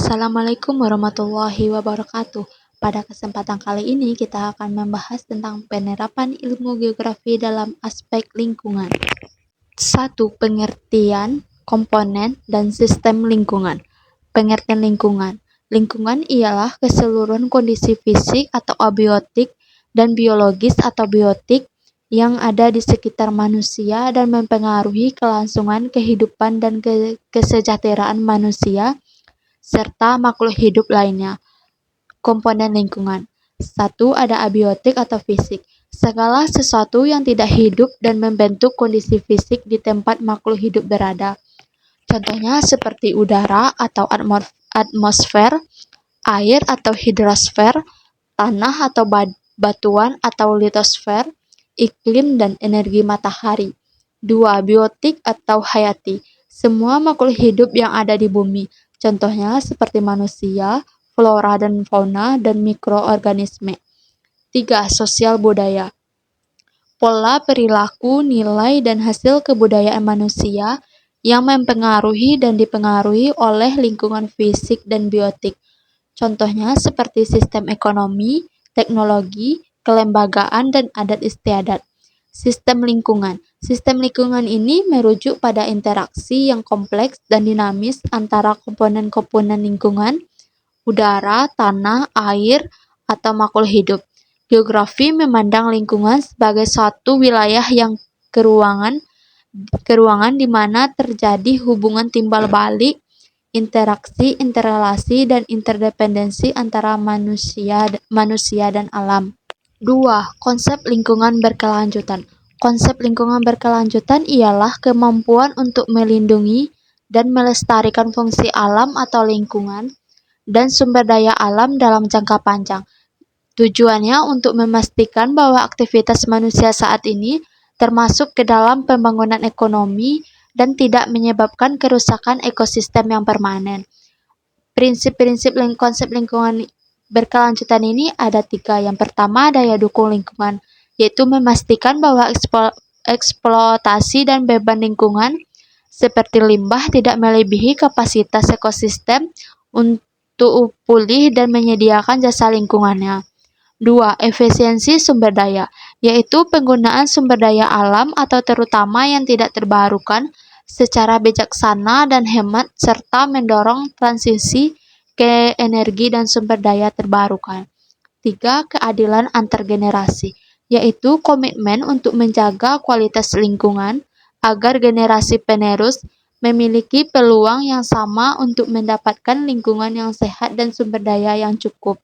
Assalamualaikum warahmatullahi wabarakatuh. Pada kesempatan kali ini kita akan membahas tentang penerapan ilmu geografi dalam aspek lingkungan. 1. Pengertian, komponen, dan sistem lingkungan. Pengertian lingkungan. Lingkungan ialah keseluruhan kondisi fisik atau abiotik dan biologis atau biotik yang ada di sekitar manusia dan mempengaruhi kelangsungan kehidupan dan kesejahteraan manusia serta makhluk hidup lainnya. Komponen lingkungan. 1. Ada abiotik atau fisik. Segala sesuatu yang tidak hidup dan membentuk kondisi fisik di tempat makhluk hidup berada. Contohnya seperti udara atau atmosfer, air atau hidrosfer, tanah atau batuan atau litosfer, iklim dan energi matahari. 2. Biotik atau hayati. Semua makhluk hidup yang ada di bumi. Contohnya seperti manusia, flora dan fauna, dan mikroorganisme. 3. Sosial budaya. Pola perilaku, nilai, dan hasil kebudayaan manusia yang mempengaruhi dan dipengaruhi oleh lingkungan fisik dan biotik. Contohnya seperti sistem ekonomi, teknologi, kelembagaan, dan adat istiadat. Sistem lingkungan. Sistem lingkungan ini merujuk pada interaksi yang kompleks dan dinamis antara komponen-komponen lingkungan, udara, tanah, air, atau makhluk hidup. Geografi memandang lingkungan sebagai suatu wilayah yang keruangan di mana terjadi hubungan timbal balik, interaksi, interrelasi, dan interdependensi antara manusia dan alam. 2. Konsep lingkungan berkelanjutan. Konsep lingkungan berkelanjutan ialah kemampuan untuk melindungi dan melestarikan fungsi alam atau lingkungan dan sumber daya alam dalam jangka panjang. Tujuannya untuk memastikan bahwa aktivitas manusia saat ini termasuk ke dalam pembangunan ekonomi dan tidak menyebabkan kerusakan ekosistem yang permanen. Prinsip-prinsip konsep lingkungan berkelanjutan ini ada 3. Yang pertama, daya dukung lingkungan, yaitu memastikan bahwa eksploitasi dan beban lingkungan seperti limbah tidak melebihi kapasitas ekosistem untuk pulih dan menyediakan jasa lingkungannya. 2. Efisiensi sumber daya, yaitu penggunaan sumber daya alam atau terutama yang tidak terbarukan secara bijaksana dan hemat serta mendorong transisi ke energi dan sumber daya terbarukan. 3. Keadilan antar generasi, yaitu komitmen untuk menjaga kualitas lingkungan agar generasi penerus memiliki peluang yang sama untuk mendapatkan lingkungan yang sehat dan sumber daya yang cukup.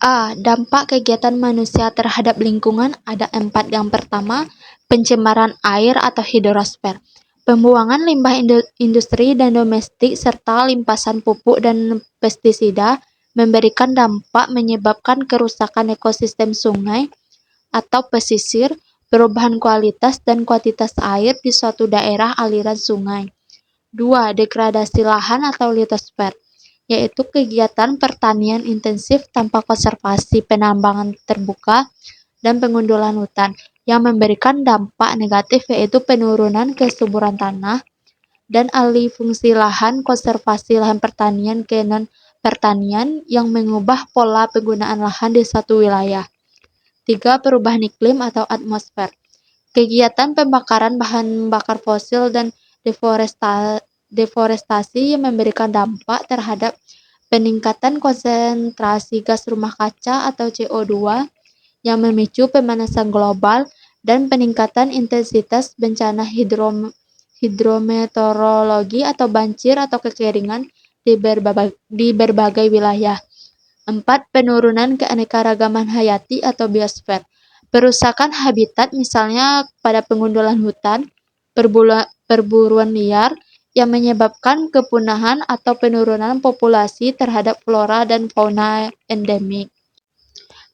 A. Dampak kegiatan manusia terhadap lingkungan ada 4. Yang pertama, pencemaran air atau hidrosfer. Pembuangan limbah industri dan domestik serta limpasan pupuk dan pestisida memberikan dampak menyebabkan kerusakan ekosistem sungai atau pesisir, perubahan kualitas dan kuantitas air di suatu daerah aliran sungai. 2. Degradasi lahan atau litosfer, yaitu kegiatan pertanian intensif tanpa konservasi, penambangan terbuka, dan pengundulan hutan yang memberikan dampak negatif yaitu penurunan kesuburan tanah dan alih fungsi lahan, konservasi lahan pertanian ke non-pertanian yang mengubah pola penggunaan lahan di suatu wilayah. 3. Perubahan iklim atau atmosfer. Kegiatan pembakaran bahan bakar fosil dan deforestasi yang memberikan dampak terhadap peningkatan konsentrasi gas rumah kaca atau CO2 yang memicu pemanasan global dan peningkatan intensitas bencana hidrometeorologi atau banjir atau kekeringan di berbagai wilayah. 4. Penurunan keanekaragaman hayati atau biosfer. Perusakan habitat misalnya pada pengundulan hutan, perburuan liar yang menyebabkan kepunahan atau penurunan populasi terhadap flora dan fauna endemik.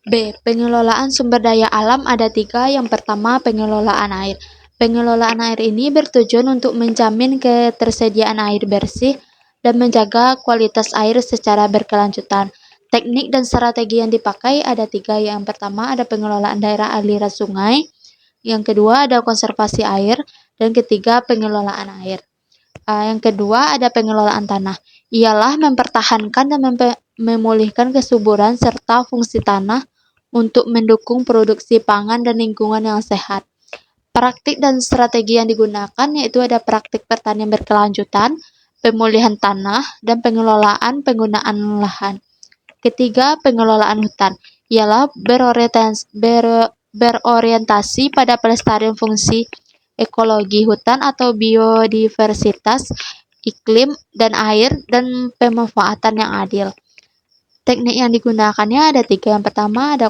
B. Pengelolaan sumber daya alam ada 3. Yang pertama, pengelolaan air. Pengelolaan air ini bertujuan untuk menjamin ketersediaan air bersih dan menjaga kualitas air secara berkelanjutan. Teknik dan strategi yang dipakai ada 3. Yang pertama, ada pengelolaan daerah aliran sungai. Yang kedua, ada konservasi air. Dan ketiga, pengelolaan air. Yang kedua ada pengelolaan tanah, ialah mempertahankan dan memulihkan kesuburan serta fungsi tanah untuk mendukung produksi pangan dan lingkungan yang sehat. Praktik dan strategi yang digunakan yaitu ada praktik pertanian berkelanjutan, pemulihan tanah, dan pengelolaan penggunaan lahan. Ketiga, pengelolaan hutan, ialah berorientasi pada pelestarian fungsi ekologi hutan atau biodiversitas, iklim dan air, dan pemanfaatan yang adil. Teknik yang digunakannya ada 3. Yang pertama ada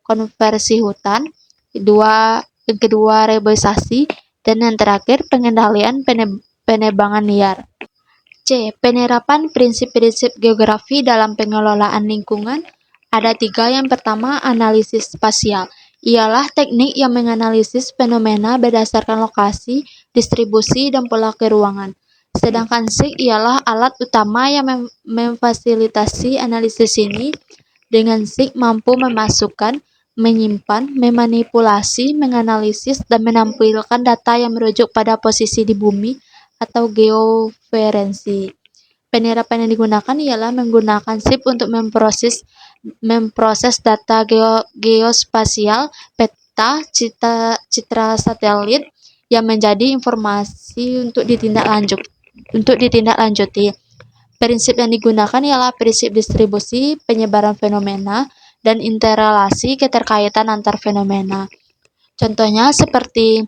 konversi hutan, yang kedua reboisasi, dan yang terakhir pengendalian penebangan liar. C. Penerapan prinsip-prinsip geografi dalam pengelolaan lingkungan. Ada 3. Yang pertama, analisis spasial. Ialah teknik yang menganalisis fenomena berdasarkan lokasi, distribusi, dan pola keruangan. Sedangkan SIG ialah alat utama yang memfasilitasi analisis ini. Dengan SIG mampu memasukkan, menyimpan, memanipulasi, menganalisis, dan menampilkan data yang merujuk pada posisi di bumi atau geoferensi. Penerapan yang digunakan ialah menggunakan SIG untuk memproses data geospasial, peta, citra satelit yang menjadi informasi untuk ditindaklanjuti. Prinsip yang digunakan ialah prinsip distribusi, penyebaran fenomena, dan interrelasi keterkaitan antar fenomena. Contohnya seperti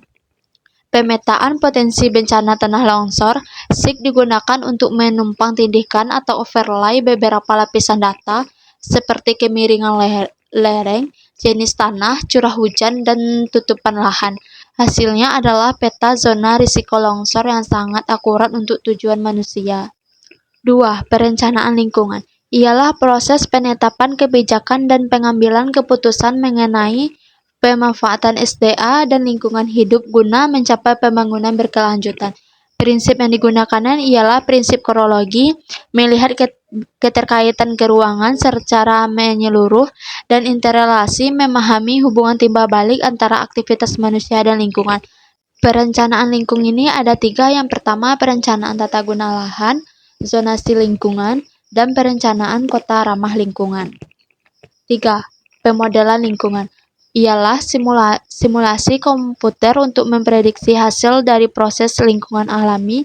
pemetaan potensi bencana tanah longsor. SIG digunakan untuk menumpang tindihkan atau overlay beberapa lapisan data seperti kemiringan lereng, jenis tanah, curah hujan, dan tutupan lahan. Hasilnya adalah peta zona risiko longsor yang sangat akurat untuk tujuan manusia. 2. Perencanaan lingkungan, ialah proses penetapan kebijakan dan pengambilan keputusan mengenai pemanfaatan SDA dan lingkungan hidup guna mencapai pembangunan berkelanjutan. Prinsip yang digunakan ialah prinsip kronologi, melihat keterkaitan keruangan secara menyeluruh, dan interrelasi, memahami hubungan timbal balik antara aktivitas manusia dan lingkungan. Perencanaan lingkungan ini ada 3. Yang pertama, perencanaan tata guna lahan, zonasi lingkungan, dan perencanaan kota ramah lingkungan. 3. Pemodelan lingkungan, ialah simulasi komputer untuk memprediksi hasil dari proses lingkungan alami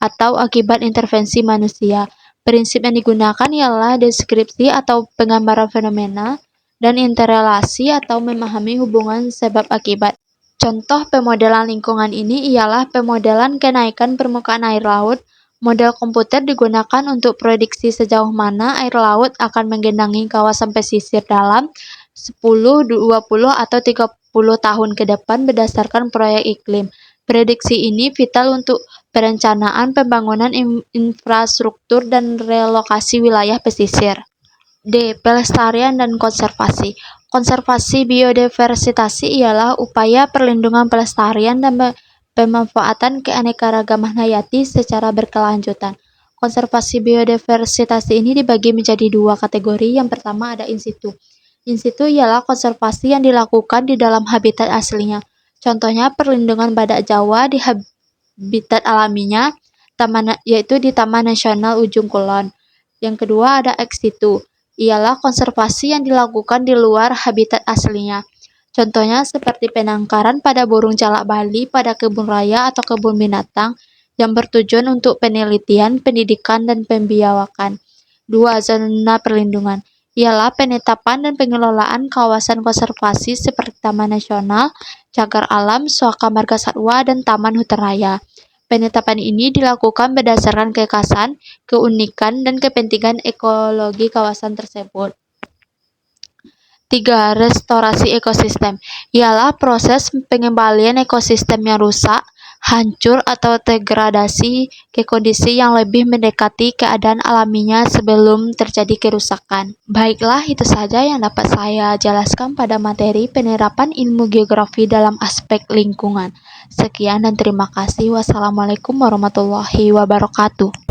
atau akibat intervensi manusia. Prinsip yang digunakan ialah deskripsi atau penggambaran fenomena, dan interrelasi atau memahami hubungan sebab akibat. Contoh pemodelan lingkungan ini ialah pemodelan kenaikan permukaan air laut. Model komputer digunakan untuk prediksi sejauh mana air laut akan menggenangi kawasan pesisir dalam 10, 20, atau 30 tahun ke depan berdasarkan proyek iklim. Prediksi ini vital untuk perencanaan pembangunan infrastruktur dan relokasi wilayah pesisir. D. Pelestarian dan konservasi. Konservasi biodiversitas ialah upaya perlindungan, pelestarian, dan pemanfaatan keanekaragaman hayati secara berkelanjutan. Konservasi biodiversitas ini dibagi menjadi 2 kategori. Yang pertama ada in situ. In situ ialah konservasi yang dilakukan di dalam habitat aslinya. Contohnya perlindungan badak Jawa di habitat alaminya, yaitu di Taman Nasional Ujung Kulon. Yang kedua ada ex situ, ialah konservasi yang dilakukan di luar habitat aslinya. Contohnya seperti penangkaran pada burung jalak Bali pada kebun raya atau kebun binatang yang bertujuan untuk penelitian, pendidikan, dan pembiawakan. 2. Zona perlindungan, ialah penetapan dan pengelolaan kawasan konservasi seperti Taman Nasional, Cagar Alam, Suaka Marga Satwa, dan Taman Hutan Raya. Penetapan ini dilakukan berdasarkan kekhasan, keunikan, dan kepentingan ekologi kawasan tersebut. 3. Restorasi ekosistem, ialah proses pengembalian ekosistem yang rusak, hancur, atau degradasi ke kondisi yang lebih mendekati keadaan alaminya sebelum terjadi kerusakan. Baiklah, itu saja yang dapat saya jelaskan pada materi penerapan ilmu geografi dalam aspek lingkungan. Sekian dan terima kasih. Wassalamualaikum warahmatullahi wabarakatuh.